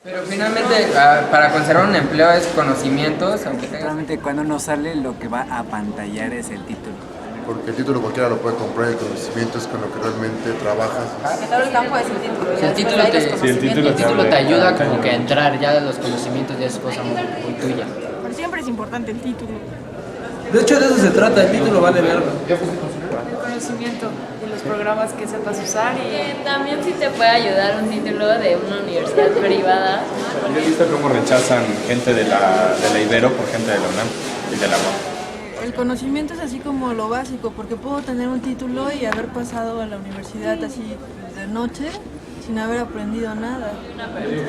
Pero finalmente, para conservar un empleo es conocimientos, aunque tengas... Realmente cuando uno sale lo que va a apantallar es el título. Porque el título cualquiera lo puede comprar, el conocimiento es con lo que realmente trabajas. Que todo el campo es el título. Si el título El título te ayuda como que a entrar, ya los conocimientos ya es cosa muy tuya. Pero siempre es importante el título. De hecho, de eso se trata, el título vale verlo. El conocimiento de los programas que sepas usar y También sí te puede ayudar un título de una universidad privada. Yo he visto cómo rechazan gente de la Ibero por gente de la UNAM y de la UAM. el conocimiento es así como lo básico, porque puedo tener un título y haber pasado a la universidad así de noche sin haber aprendido nada.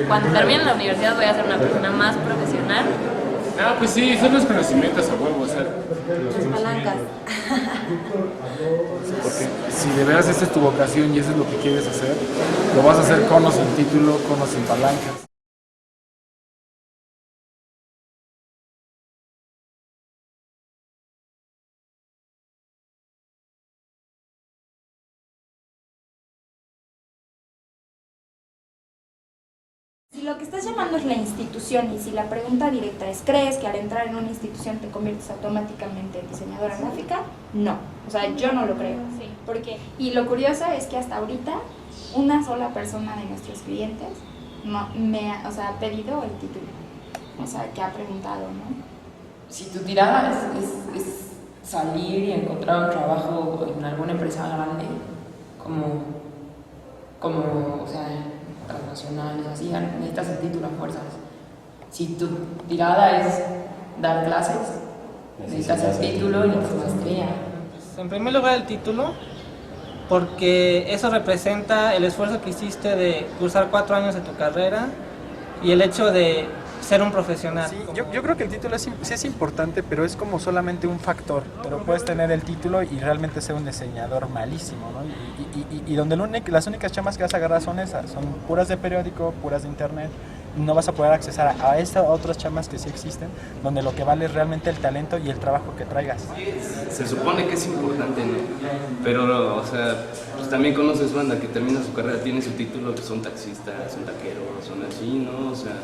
Cuando termine la universidad voy a ser una persona más profesional. Ah, pues sí, son los conocimientos a huevo, o sea, palancas. porque si de veras esa es tu vocación y eso es lo que quieres hacer, lo vas a hacer con o sin título, con o sin palancas. Si lo que estás llamando es la institución y si la pregunta directa es ¿crees que al entrar en una institución te conviertes automáticamente en diseñadora gráfica? No, o sea, yo no lo creo. Sí. Porque, y lo curioso es que hasta ahorita una sola persona de nuestros clientes ha pedido el título, o sea, que ha preguntado, ¿no? Si tu tirada es salir y encontrar un trabajo en alguna empresa grande, como o sea, transnacionales, así, necesitas el título a fuerzas. Si tu tirada es dar clases, necesitas el título y necesitas maestría. En primer lugar el título, porque eso representa el esfuerzo que hiciste de cursar 4 años de tu carrera y el hecho de ser un profesional. Sí, yo creo que el título sí es importante, pero es como solamente un factor. Pero puedes tener el título y realmente ser un diseñador malísimo, ¿no? Y donde las únicas chamas que vas a agarrar son esas, son puras de periódico, puras de internet. No vas a poder accesar a estas otras chamas que sí existen, donde lo que vale es realmente el talento y el trabajo que traigas. Se supone que es importante, ¿no? Pero, o sea, pues también conoces banda que termina su carrera, tiene su título, que son taxistas, son taqueros, son así, ¿no? O sea,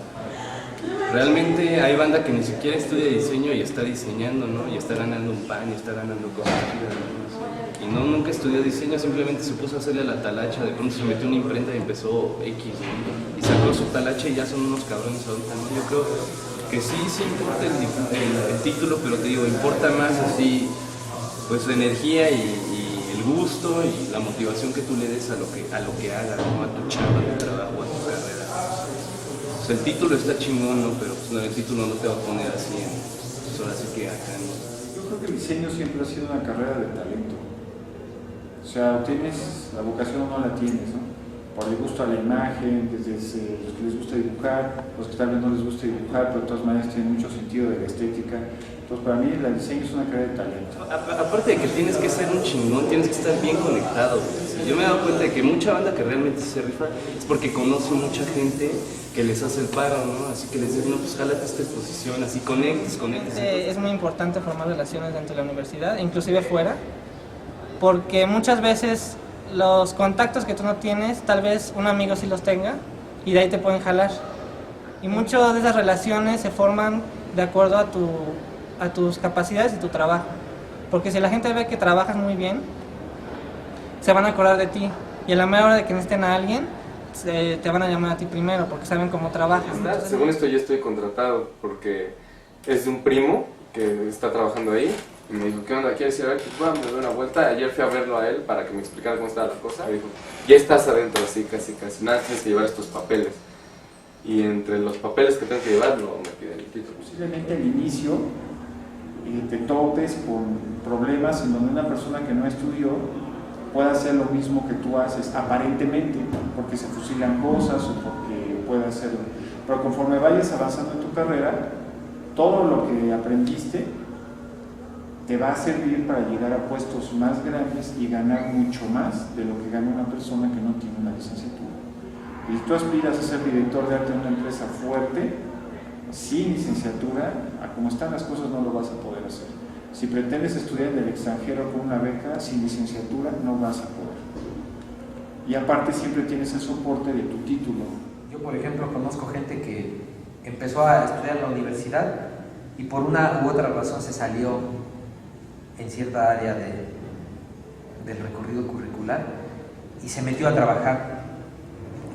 realmente hay banda que ni siquiera estudia diseño y está diseñando, ¿no? Y está ganando un pan y está ganando cosas chidas, ¿no? Y no, nunca estudió diseño, simplemente se puso a hacerle a la talacha, de pronto se metió una imprenta y empezó X, ¿no? Y sacó su talacha y ya son unos cabrones ahorita, ¿no? Yo creo que sí importa el título, pero te digo, importa más así, pues la energía y el gusto y la motivación que tú le des a lo que hagas, ¿no? A tu chamba, a tu trabajo, a tu carrera. O sea, el título está chingón, ¿no? Pero pues, no, el título no te va a poner así, pues ahora sí que acá, ¿no? Yo creo que el diseño siempre ha sido una carrera de talento. O sea, o tienes la vocación o no la tienes, ¿no? Por el gusto a la imagen, desde los que les gusta dibujar, los que tal vez no les gusta dibujar, pero de todas maneras tienen mucho sentido de la estética. Entonces, para mí el diseño es una carrera de talento. Aparte de que tienes que ser un chingón, tienes que estar bien conectado. Yo me he dado cuenta de que mucha banda que realmente se rifa es porque conoce mucha gente que les hace el paro, ¿no? Así que les dice, no, pues jálate esta exposición, así conectes. Es muy importante formar relaciones dentro de la universidad, inclusive fuera, porque muchas veces los contactos que tú no tienes, tal vez un amigo sí los tenga y de ahí te pueden jalar. Y muchas de esas relaciones se forman de acuerdo a tus capacidades y tu trabajo. Porque si la gente ve que trabajas muy bien, se van a acordar de ti. Y a la mera hora de que necesiten a alguien, te van a llamar a ti primero porque saben cómo trabajas. Según esto yo estoy contratado porque es de un primo que está trabajando ahí. Y me dijo, ¿qué onda? ¿Quieres ir a ver? Pues bueno, me doy una vuelta. Ayer fui a verlo a él para que me explicara cómo estaba la cosa. Me dijo, ya estás adentro, así, casi. Nada, tienes que llevar estos papeles. Y entre los papeles que tengo que llevar, no me piden el título. Posiblemente al inicio te topes con problemas en donde una persona que no estudió pueda hacer lo mismo que tú haces, aparentemente, porque se fusilan cosas o porque puede hacerlo. Pero conforme vayas avanzando en tu carrera, todo lo que aprendiste te va a servir para llegar a puestos más grandes y ganar mucho más de lo que gana una persona que no tiene una licenciatura. Y si tú aspiras a ser director de arte en una empresa fuerte, sin licenciatura, a como están las cosas no lo vas a poder hacer. Si pretendes estudiar en el extranjero con una beca, sin licenciatura no vas a poder. Y aparte siempre tienes el soporte de tu título. Yo, por ejemplo, conozco gente que empezó a estudiar en la universidad y por una u otra razón se salió en cierta área del recorrido curricular y se metió a trabajar.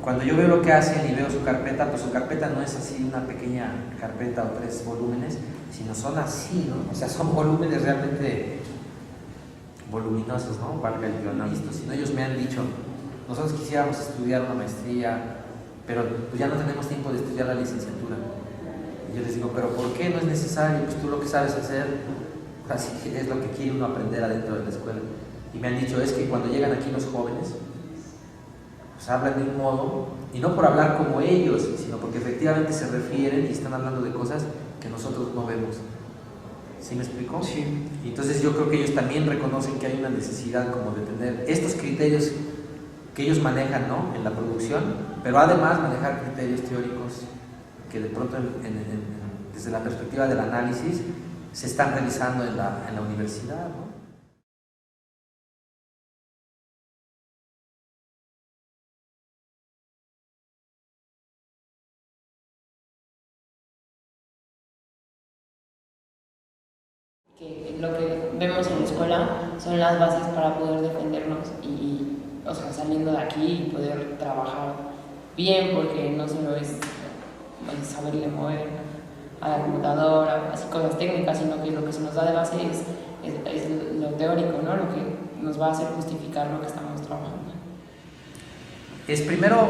Cuando yo veo lo que hacen y veo su carpeta, pues su carpeta no es así una pequeña carpeta o 3 volúmenes, sino son así, ¿no? O sea, son volúmenes realmente voluminosos, ¿no? Valga el pleonasmo. Sino ellos me han dicho, nosotros quisiéramos estudiar una maestría, pero pues ya no tenemos tiempo de estudiar la licenciatura. Y yo les digo, ¿pero por qué? No es necesario, pues tú lo que sabes hacer, así es lo que quiere uno aprender adentro de la escuela. Y me han dicho, es que cuando llegan aquí los jóvenes, pues hablan de un modo, y no por hablar como ellos, sino porque efectivamente se refieren y están hablando de cosas que nosotros no vemos. ¿Sí me explico? Sí. Y entonces yo creo que ellos también reconocen que hay una necesidad como de tener estos criterios que ellos manejan, ¿no?, en la producción, pero además manejar criterios teóricos que de pronto desde la perspectiva del análisis se están realizando en la universidad, ¿no? Que lo que vemos en la escuela son las bases para poder defendernos y o sea, saliendo de aquí y poder trabajar bien, porque no solo es saberle mover a la computadora, así cosas técnicas, sino que lo que se nos da de base es lo teórico, ¿no? Lo que nos va a hacer justificar lo que estamos trabajando. Es primero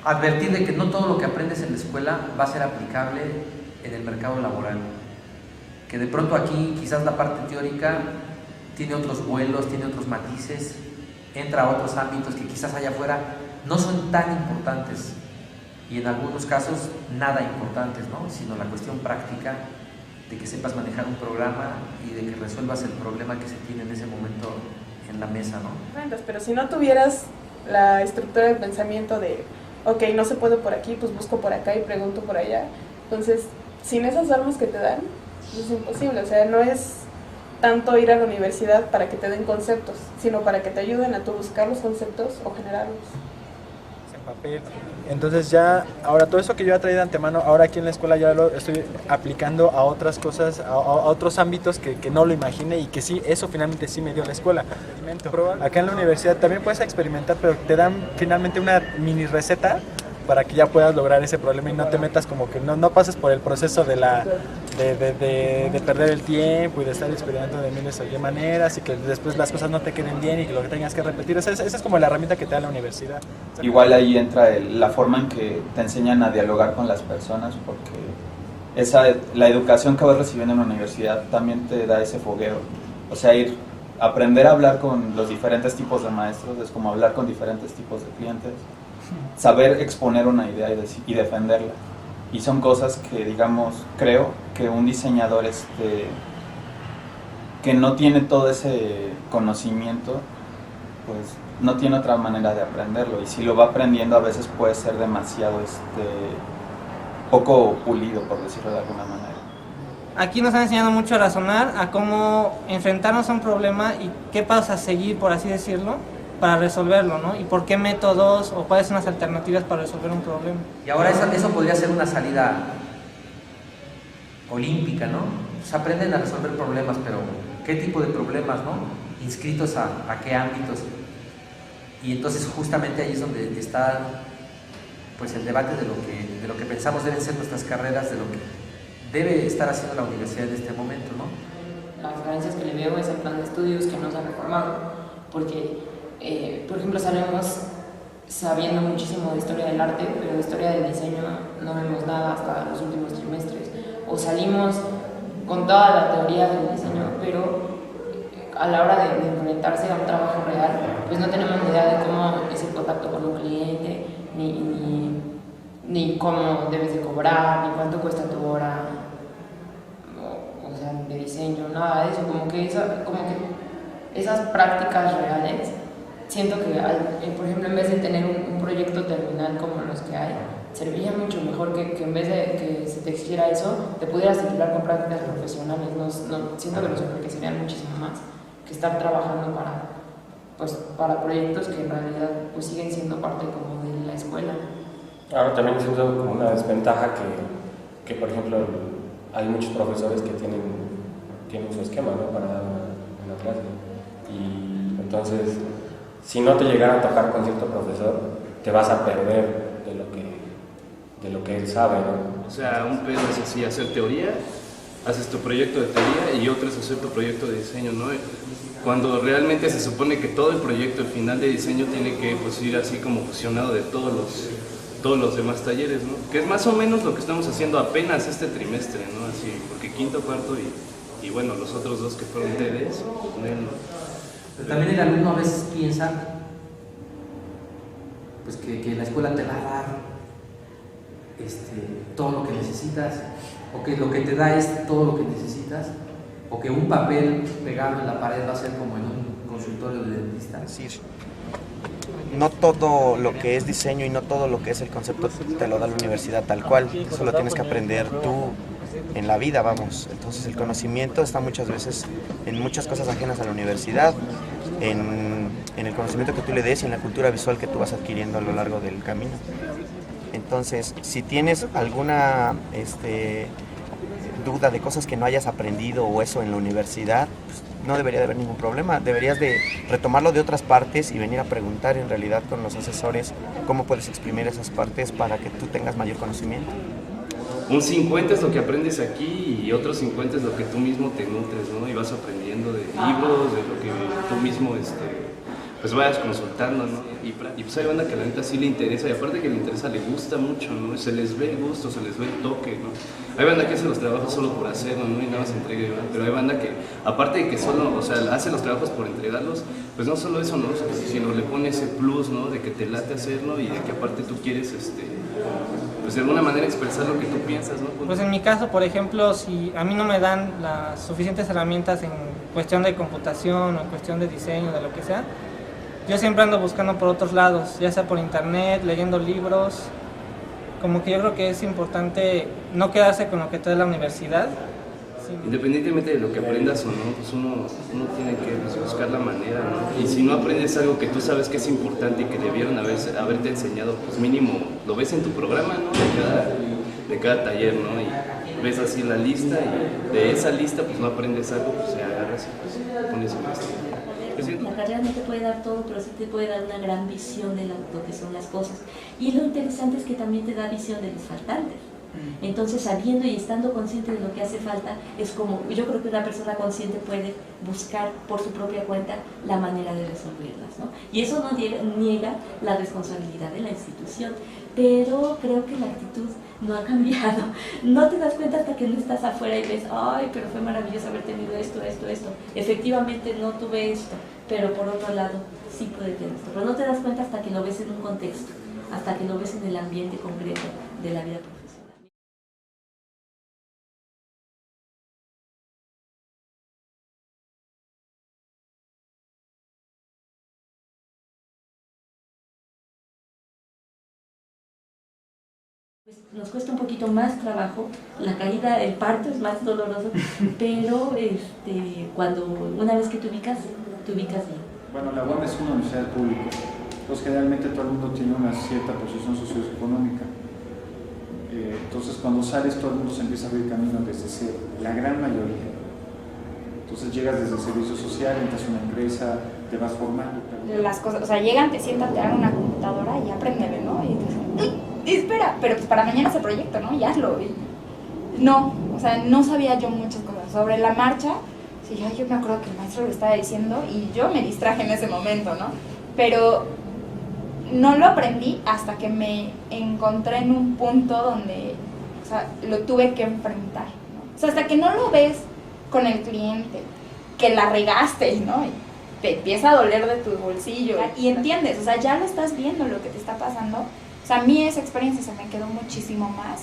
advertir de que no todo lo que aprendes en la escuela va a ser aplicable en el mercado laboral. Que de pronto aquí quizás la parte teórica tiene otros vuelos, tiene otros matices, entra a otros ámbitos que quizás allá afuera no son tan importantes y en algunos casos nada importantes, ¿no? Sino la cuestión práctica de que sepas manejar un programa y de que resuelvas el problema que se tiene en ese momento en la mesa, ¿no? Pero si no tuvieras la estructura de pensamiento de, ok, no se puede por aquí, pues busco por acá y pregunto por allá, entonces sin esas armas que te dan, es imposible. O sea, no es tanto ir a la universidad para que te den conceptos, sino para que te ayuden a tú buscar los conceptos o generarlos. En papel. Entonces ya, ahora todo eso que yo ya traído de antemano, ahora aquí en la escuela ya lo estoy aplicando a otras cosas, a otros ámbitos que no lo imaginé y que sí, eso finalmente sí me dio la escuela. Acá en la universidad también puedes experimentar, pero te dan finalmente una mini receta para que ya puedas lograr ese problema y no te metas como que no pases por el proceso de perder el tiempo y de estar experimentando de miles de maneras y que después las cosas no te queden bien y que lo que tengas que repetir. Esa es como la herramienta que te da la universidad. Igual ahí entra la forma en que te enseñan a dialogar con las personas, porque la educación que vas recibiendo en la universidad también te da ese fogueo. O sea, aprender a hablar con los diferentes tipos de maestros es como hablar con diferentes tipos de clientes. Saber exponer una idea y defenderla. Y son cosas que, digamos, creo que un diseñador que no tiene todo ese conocimiento, pues no tiene otra manera de aprenderlo. Y si lo va aprendiendo, a veces puede ser demasiado poco pulido, por decirlo de alguna manera. Aquí nos han enseñado mucho a razonar, a cómo enfrentarnos a un problema y qué pasos a seguir, por así decirlo, para resolverlo, ¿no? Y por qué métodos o cuáles son las alternativas para resolver un problema. Y ahora eso podría ser una salida olímpica, ¿no? Pues aprenden a resolver problemas, pero ¿qué tipo de problemas, no? Inscritos a qué ámbitos. Y entonces justamente ahí es donde está pues el debate de lo que pensamos deben ser nuestras carreras, de lo que debe estar haciendo la universidad en este momento, ¿no? Las diferencias que le veo es el plan de estudios que no se ha reformado, porque por ejemplo, salimos sabiendo muchísimo de historia del arte, pero de historia del diseño no vemos nada hasta los últimos trimestres. O salimos con toda la teoría del diseño, pero a la hora de enfrentarse a un trabajo real, pues no tenemos ni idea de cómo es el contacto con un cliente, ni cómo debes de cobrar, ni cuánto cuesta tu hora, o sea, de diseño, nada de eso. Como que esas prácticas reales, siento que, por ejemplo, en vez de tener un proyecto terminal como los que hay, serviría mucho mejor que en vez de que se te exigiera eso, te pudieras titular con prácticas profesionales. Siento que nos enriquecerían muchísimo más que estar trabajando para proyectos que en realidad pues siguen siendo parte como de la escuela. Ahora también siento como una desventaja que por ejemplo, hay muchos profesores que tienen su esquema, ¿no?, para dar una clase. Y entonces, si no te llegara a tocar con cierto profesor, te vas a perder de lo que él sabe, ¿no? O sea, un pedo es así, hacer teoría, haces tu proyecto de teoría y otro es hacer tu proyecto de diseño, ¿no? Cuando realmente se supone que todo el proyecto, el final de diseño, tiene que pues, ir así como fusionado de todos los demás talleres, ¿no? Que es más o menos lo que estamos haciendo apenas este trimestre, ¿no? Así, porque quinto, cuarto y bueno, los otros dos que fueron TDs, con él, ¿no? Pero también el alumno a veces piensa pues que la escuela te va a dar todo lo que necesitas, o que lo que te da es todo lo que necesitas, o que un papel pegado en la pared va a ser como en un consultorio de dentista. Sí. No todo lo que es diseño y no todo lo que es el concepto te lo da la universidad tal cual, eso lo tienes que aprender tú en la vida, vamos. Entonces el conocimiento está muchas veces en muchas cosas ajenas a la universidad, en el conocimiento que tú le des y en la cultura visual que tú vas adquiriendo a lo largo del camino. Entonces, si tienes alguna duda de cosas que no hayas aprendido o eso en la universidad, pues, no debería de haber ningún problema. Deberías de retomarlo de otras partes y venir a preguntar en realidad con los asesores cómo puedes exprimir esas partes para que tú tengas mayor conocimiento. Un 50 es lo que aprendes aquí y otro 50 es lo que tú mismo te nutres, ¿no? Y vas aprendiendo de libros, de lo que tú mismo pues vayas consultando, ¿no? Y pues hay banda que la neta sí le interesa, y aparte que le interesa, le gusta mucho, ¿no? Se les ve el gusto, se les ve el toque, ¿no? Hay banda que hace los trabajos solo por hacerlo, ¿no? Y nada más entrega, ¿no? Pero hay banda que, aparte de que solo, o sea, hace los trabajos por entregarlos, pues no solo eso, ¿no? Sino le pone ese plus, ¿no? De que te late hacerlo y de que aparte tú quieres, pues de alguna manera expresar lo que tú piensas, ¿no? Pues en mi caso, por ejemplo, si a mí no me dan las suficientes herramientas en cuestión de computación o en cuestión de diseño, de lo que sea, yo siempre ando buscando por otros lados, ya sea por internet, leyendo libros. Como que yo creo que es importante no quedarse con lo que te da la universidad. Independientemente de lo que aprendas o no, pues uno tiene que buscar la manera, ¿no? Y si no aprendes algo que tú sabes que es importante y que debieron haberte enseñado, pues mínimo lo ves en tu programa, ¿no? De cada taller, ¿no? Y ves así la lista y de esa lista pues no aprendes algo, pues te agarras y pues pones a investigar. La carrera no te puede dar todo, pero sí te puede dar una gran visión de lo que son las cosas. Y lo interesante es que también te da visión de los faltantes. Entonces, sabiendo y estando consciente de lo que hace falta, es como, yo creo que una persona consciente puede buscar por su propia cuenta la manera de resolverlas, ¿no? Y eso no niega la responsabilidad de la institución, pero creo que la actitud no ha cambiado. No te das cuenta hasta que no estás afuera y ves, ay, pero fue maravilloso haber tenido esto. Efectivamente no tuve esto, pero por otro lado sí pude tener esto. Pero no te das cuenta hasta que lo ves en un contexto, hasta que lo ves en el ambiente concreto de la vida profesional. Pues nos cuesta un poquito más trabajo, la caída, el parto es más doloroso, pero cuando una vez que te ubicas bien. Bueno, la UAM es una universidad pública, entonces generalmente todo el mundo tiene una cierta posición socioeconómica. Entonces cuando sales todo el mundo se empieza a abrir camino desde cero, la gran mayoría. Entonces llegas desde el servicio social, entras a una empresa, te vas formando. Las cosas, o sea, llegan, te sientan, te dan una computadora y apréndele, ¿no? Y te espera, pero pues para mañana es el proyecto, ¿no? Y hazlo. No, o sea, no sabía yo muchas cosas. Sobre la marcha, sí, yo me acuerdo que el maestro lo estaba diciendo y yo me distraje en ese momento, ¿no? Pero no lo aprendí hasta que me encontré en un punto donde, o sea, lo tuve que enfrentar, ¿no? O sea, hasta que no lo ves con el cliente, que la regaste, ¿no? Y te empieza a doler de tu bolsillo y entiendes, o sea, ya lo estás viendo lo que te está pasando. O sea, a mí esa experiencia se me quedó muchísimo más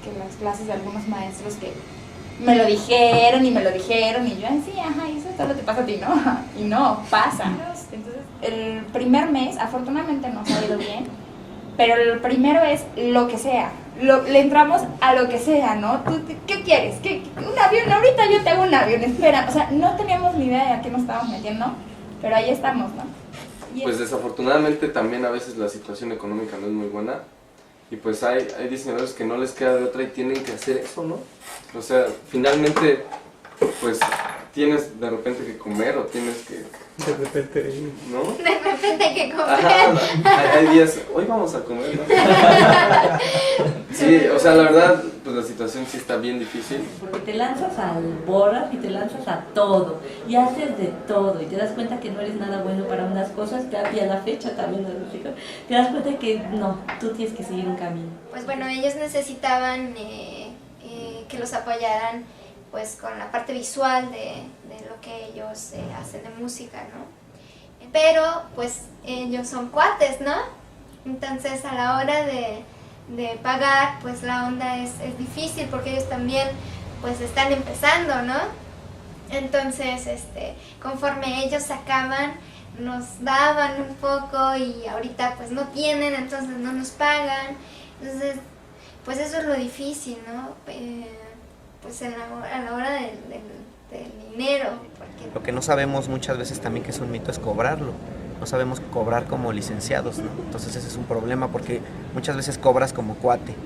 que las clases de algunos maestros que me lo dijeron y yo sí, ajá, y eso solo te pasa a ti, ¿no? Y no, pasa. Entonces, el primer mes, afortunadamente nos ha ido bien, pero el primero es lo que sea. Le entramos a lo que sea, ¿no? ¿Tú qué quieres? ¿Un avión? Ahorita yo te hago un avión, espera. O sea, no teníamos ni idea de a qué nos estábamos metiendo, pero ahí estamos, ¿no? Pues desafortunadamente también a veces la situación económica no es muy buena Y pues hay diseñadores que no les queda de otra y tienen que hacer eso, ¿no? O sea, finalmente, pues tienes de repente que comer o tienes que... De repente, ¿no? De repente hay que comer. Ajá, hay días, hoy vamos a comer, ¿no? Sí, o sea, la verdad, pues la situación sí está bien difícil. Porque te lanzas al boras y te lanzas a todo, y haces de todo, y te das cuenta que no eres nada bueno para unas cosas, y a la fecha también, te das cuenta que no, tú tienes que seguir un camino. Pues bueno, ellos necesitaban que los apoyaran pues con la parte visual de lo que ellos hacen de música, ¿no? Pero pues ellos son cuates, ¿no? Entonces a la hora de pagar, pues la onda es difícil porque ellos también pues están empezando, ¿no? Entonces conforme ellos sacaban, nos daban un poco y ahorita pues no tienen, entonces no nos pagan. Entonces pues eso es lo difícil, ¿no? Pues a la hora del dinero. Porque... Lo que no sabemos muchas veces también que es un mito es cobrarlo. No sabemos cobrar como licenciados, ¿no? Entonces ese es un problema porque muchas veces cobras como cuate,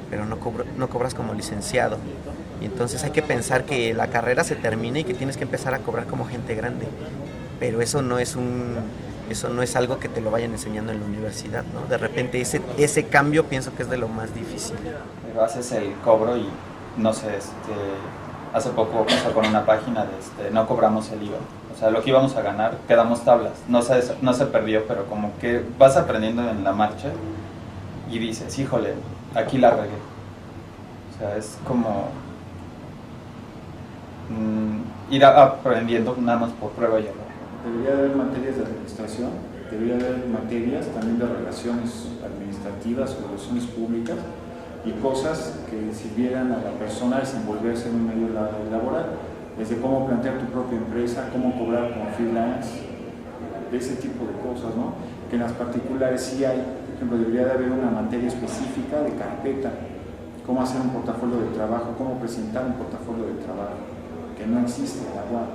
pero no cobras como licenciado. Y entonces hay que pensar que la carrera se termina y que tienes que empezar a cobrar como gente grande. Pero eso no es algo que te lo vayan enseñando en la universidad, ¿no? De repente ese cambio pienso que es de lo más difícil. Pero haces el cobro y no sé, hace poco pasó con una página de no cobramos el IVA. O sea, lo que íbamos a ganar, quedamos tablas. No se perdió, pero como que vas aprendiendo en la marcha y dices, híjole, aquí la regué. O sea, es como ir aprendiendo nada más por prueba y error. Debería haber materias de administración, debería haber materias también de relaciones administrativas o relaciones públicas y cosas que sirvieran a la persona a desenvolverse en un medio laboral, desde cómo plantear tu propia empresa, cómo cobrar como freelance, de ese tipo de cosas, ¿no? Que en las particulares sí hay, por ejemplo, debería de haber una materia específica de carpeta, cómo hacer un portafolio de trabajo, cómo presentar un portafolio de trabajo, que no existe en la UAM.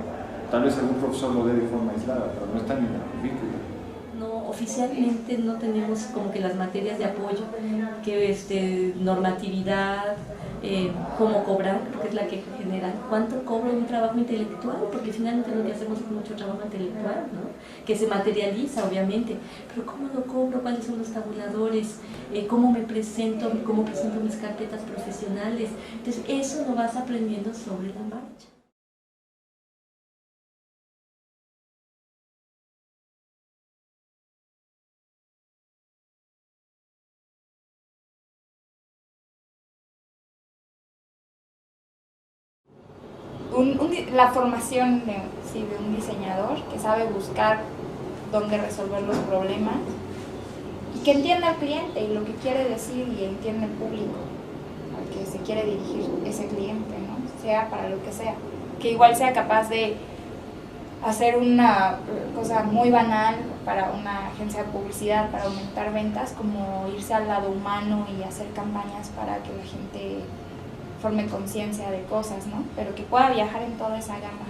Tal vez algún profesor lo dé de forma aislada, pero no está ni en la currícula. No, oficialmente no tenemos como que las materias de apoyo, que normatividad, cómo cobrar, porque es la que genera, cuánto cobra un trabajo intelectual, porque finalmente lo que hacemos es mucho trabajo intelectual, ¿no? Que se materializa obviamente, pero cómo lo cobro, cuáles son los tabuladores, cómo me presento, cómo presento mis carpetas profesionales. Entonces eso lo vas aprendiendo sobre la marcha. La formación de un diseñador que sabe buscar dónde resolver los problemas y que entienda al cliente y lo que quiere decir y entiende el público al que se quiere dirigir ese cliente, ¿no? Sea para lo que sea, que igual sea capaz de hacer una cosa muy banal para una agencia de publicidad para aumentar ventas, como irse al lado humano y hacer campañas para que la gente forme conciencia de cosas, ¿no? Pero que pueda viajar en toda esa gama.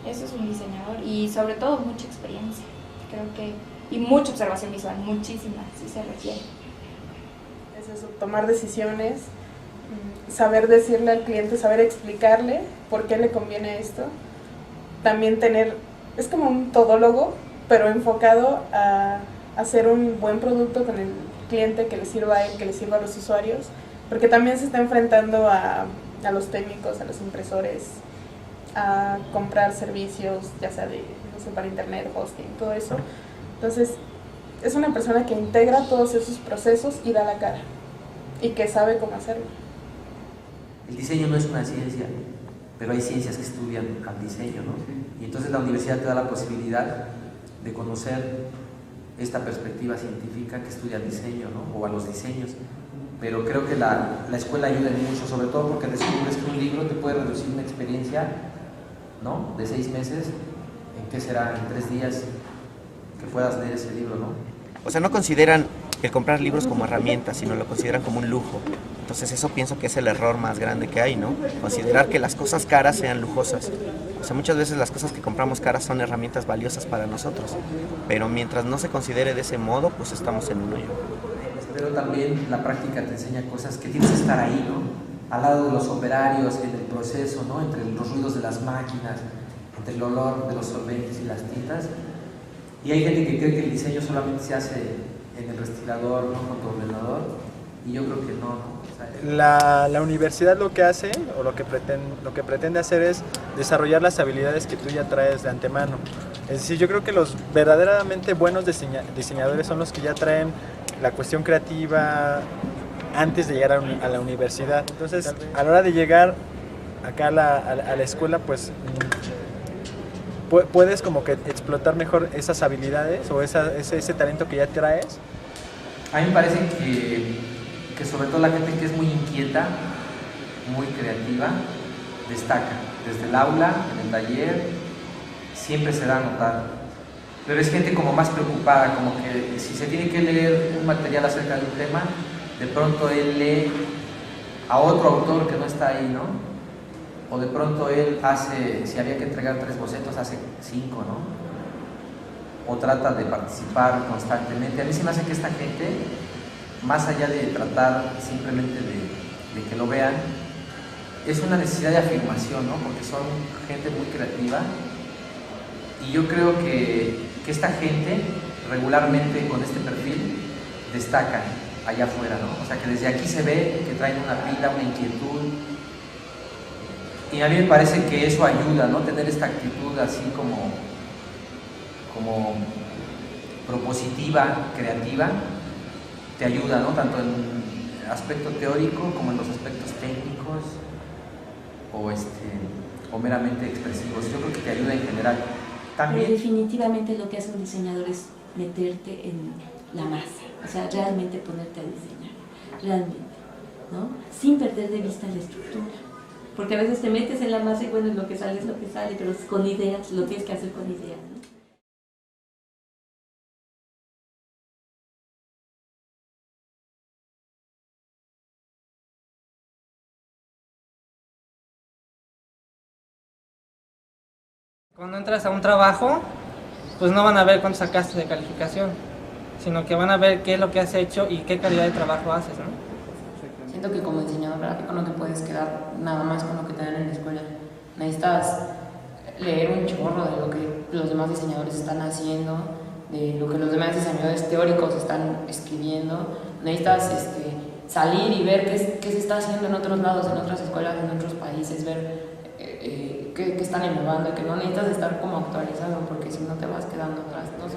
Eso es un diseñador y sobre todo mucha experiencia, creo que, y mucha observación visual, muchísima, sí se requiere. Es eso, tomar decisiones, saber decirle al cliente, saber explicarle por qué le conviene esto, también es como un todólogo, pero enfocado a hacer un buen producto con el cliente que le sirva a él, que le sirva a los usuarios, porque también se está enfrentando a los técnicos, a los impresores, a comprar servicios, ya sea para internet, hosting, todo eso. Entonces, es una persona que integra todos esos procesos y da la cara, y que sabe cómo hacerlo. El diseño no es una ciencia, pero hay ciencias que estudian al diseño, ¿no? Y entonces la universidad te da la posibilidad de conocer esta perspectiva científica que estudia el diseño, ¿no? O a los diseños. Pero creo que la escuela ayuda mucho, sobre todo porque descubres que un libro te puede reducir una experiencia, ¿no? De 6 meses, ¿en qué será? En 3 días que puedas leer ese libro, ¿no? O sea, no consideran el comprar libros como herramienta, sino lo consideran como un lujo. Entonces eso pienso que es el error más grande que hay, ¿no? Considerar que las cosas caras sean lujosas. O sea, muchas veces las cosas que compramos caras son herramientas valiosas para nosotros, pero mientras no se considere de ese modo, pues estamos en un hoyo. pero también la práctica te enseña cosas que tienes que estar ahí, ¿no? Al lado de los operarios, en el proceso, ¿no? Entre los ruidos de las máquinas, entre el olor de los solventes y las tintas. Y hay gente que cree que el diseño solamente se hace en el respirador, ¿no? Con tu ordenador, y yo creo que no, ¿no? O sea, La universidad lo que hace, o lo que pretende hacer es desarrollar las habilidades que tú ya traes de antemano. Es decir, yo creo que los verdaderamente buenos diseñadores son los que ya traen la cuestión creativa antes de llegar a la universidad. Entonces, a la hora de llegar acá a la escuela, pues puedes como que explotar mejor esas habilidades o ese talento que ya traes. a mí me parece que sobre todo la gente que es muy inquieta, muy creativa, destaca. Desde el aula, en el taller, siempre se da a notar. Pero es gente como más preocupada, como que si se tiene que leer un material acerca de un tema, de pronto él lee a otro autor que no está ahí, ¿no? O de pronto él hace, si había que entregar 3 bocetos, hace 5, ¿no? O trata de participar constantemente. A mí se me hace que esta gente, más allá de tratar simplemente de que lo vean, es una necesidad de afirmación, ¿no? Porque son gente muy creativa. Y yo creo que esta gente, regularmente con este perfil, destacan allá afuera, ¿no? O sea, que desde aquí se ve que traen una pila, una inquietud. Y a mí me parece que eso ayuda, ¿no? Tener esta actitud así como propositiva, creativa, te ayuda, ¿no? Tanto en el aspecto teórico como en los aspectos técnicos o meramente expresivos. Yo creo que te ayuda en general. También... Pero definitivamente lo que hace un diseñador es meterte en la masa, o sea, realmente ponerte a diseñar, realmente, ¿no? Sin perder de vista la estructura. Porque a veces te metes en la masa y bueno, lo que sale es lo que sale, pero con ideas, lo tienes que hacer con ideas, ¿no? Cuando entras a un trabajo, pues no van a ver cuánto sacaste de calificación, sino que van a ver qué es lo que has hecho y qué calidad de trabajo haces, ¿no? Siento que como diseñador gráfico no te puedes quedar nada más con lo que te dan en la escuela. Necesitas leer un chorro de lo que los demás diseñadores están haciendo, de lo que los demás diseñadores teóricos están escribiendo. Necesitas salir y ver qué se está haciendo en otros lados, en otras escuelas, en otros países, ver qué están innovando, y que no necesitas estar como actualizado, porque si no te vas quedando atrás, no sé.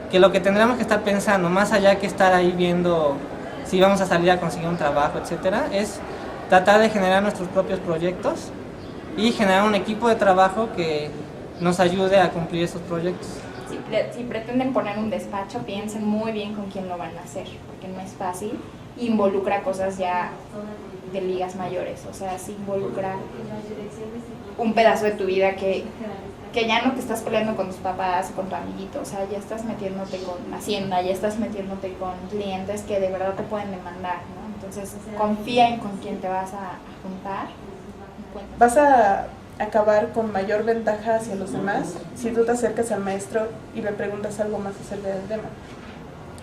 Que lo que tendremos que estar pensando, más allá que estar ahí viendo si vamos a salir a conseguir un trabajo, etcétera, es tratar de generar nuestros propios proyectos y generar un equipo de trabajo que nos ayude a cumplir esos proyectos. Si pretenden poner un despacho, piensen muy bien con quién lo van a hacer, porque no es fácil. Involucra cosas ya de ligas mayores, o sea, sí involucra un pedazo de tu vida que ya no te estás peleando con tus papás o con tu amiguito, o sea, ya estás metiéndote con Hacienda, ya estás metiéndote con clientes que de verdad te pueden demandar, ¿no? Entonces, confía en con quién te vas a juntar. Vas a acabar con mayor ventaja hacia los demás si tú te acercas al maestro y le preguntas algo más acerca del tema.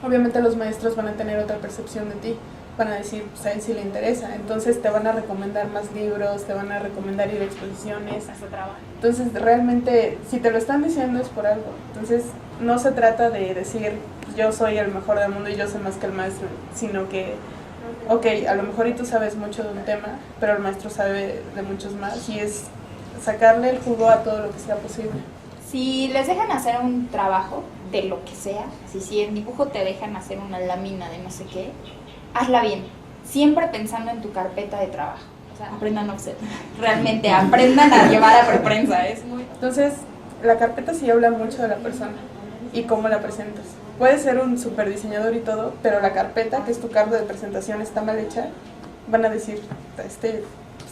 Obviamente los maestros van a tener otra percepción de ti, van a decir, pues a él sí le interesa, entonces te van a recomendar más libros, te van a recomendar ir a exposiciones. Entonces realmente, si te lo están diciendo es por algo. Entonces no se trata de decir, yo soy el mejor del mundo y yo sé más que el maestro, sino que, ok, a lo mejor y tú sabes mucho de un tema, pero el maestro sabe de muchos más, y es sacarle el jugo a todo lo que sea posible. Si les dejan hacer un trabajo de lo que sea, si en dibujo te dejan hacer una lámina de no sé qué, hazla bien, siempre pensando en tu carpeta de trabajo. O sea, aprendan offset, realmente aprendan a llevar a preprensa. Entonces, la carpeta sí habla mucho de la persona y cómo la presentas. Puedes ser un super diseñador y todo, pero la carpeta, que es tu carta de presentación, está mal hecha, van a decir, este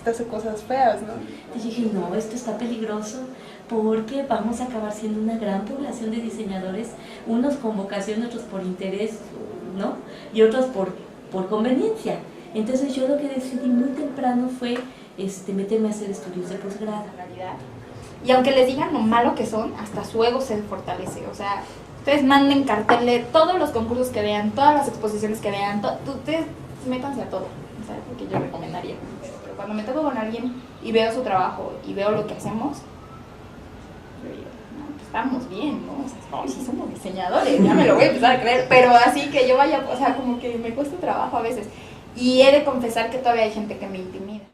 hace cosas feas, ¿no? Y dije, no, esto está peligroso porque vamos a acabar siendo una gran población de diseñadores, unos con vocación, otros por interés, ¿no? Y otros por conveniencia. Entonces yo lo que decidí muy temprano fue meterme a hacer estudios de posgrado. Y aunque les digan lo malo que son, hasta su ego se fortalece. O sea, ustedes manden cartel de todos los concursos que vean, todas las exposiciones que vean, ustedes métanse a todo, ¿sabes? Porque yo recomendaría. Pero cuando me toco con alguien y veo su trabajo y veo lo que hacemos, yo digo, no, pues estamos bien, ¿no? O sea, sí somos diseñadores, ya me lo voy a empezar a creer, pero así que yo vaya, o sea, como que me cuesta trabajo a veces. Y he de confesar que todavía hay gente que me intimida.